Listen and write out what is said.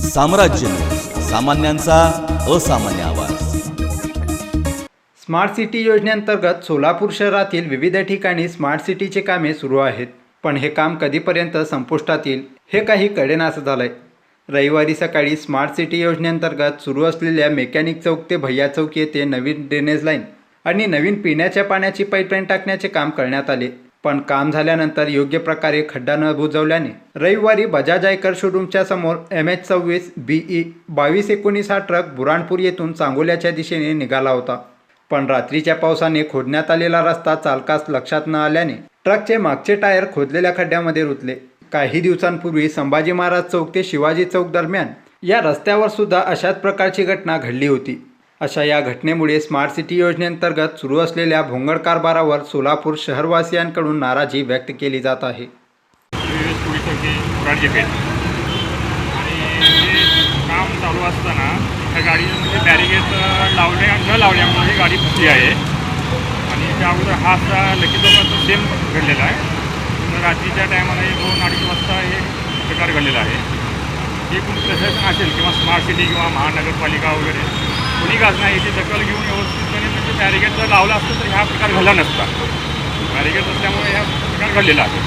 साम्राज्य न्यूज, सामान्यांचा असामान्य आवाज। स्मार्ट सिटी योजनेअंतर्गत सोलापूर शहरातील विविध ठिकाणी स्मार्ट सिटीचे कामे सुरू आहेत, पण हे काम कधीपर्यंत संपुष्टात येईल हे काही कळेनासं झालंय। रविवारी सकाळी स्मार्ट सिटी योजनेअंतर्गत सुरू असलेल्या मेकॅनिक चौक ते भैया चौक येथे नवीन ड्रेनेज लाईन आणि नवीन पिण्याच्या पाण्याची पाईपलाईन टाकण्याचे काम करण्यात आले, पण काम झाल्यानंतर योग्य प्रकारे खड्डा न बुजवल्याने रविवारी बजाज आयकर शोरूमच्या समोर MH26 BE 2219 हा ट्रक बुराणपूर येथून सांगोल्याच्या दिशेने निघाला होता, पण रात्रीच्या पावसाने खोदण्यात आलेला रस्ता चालकास लक्षात न आल्याने ट्रकचे मागचे टायर खोदलेल्या खड्ड्यामध्ये रुतले। काही दिवसांपूर्वी संभाजी महाराज चौक ते शिवाजी चौक दरम्यान या रस्त्यावर सुद्धा अशाच प्रकारची घटना घडली होती। अशा या घटनेमुळे स्मार्ट सिटी योजनेअंतर्गत सुरू असलेल्या भोंगळ कारभारावर सोलापूर शहरवासियांकडून नाराजी व्यक्त केली जात आहे। काम चालू असताना त्या गाडीमध्ये बॅरिगेड न लावल्यामुळे ही गाडी फसली आहे आणि त्या अगोदर हा असा लकीचा सेम घडलेला आहे। रात्रीच्या टायमाला 2-2:30 वाजता हे प्रकार घडलेला आहे। हे कोणी प्रशासन असेल किंवा स्मार्ट सिटी किंवा महानगरपालिका वगैरे कोणी गाज नाही याची दखल घेऊन व्यवस्थितपणे म्हणजे बॅरिगेड जर लावला असतं तर हा प्रकार घडला नसता। बॅरिगेड असल्यामुळे हा प्रकार घडलेला आहे।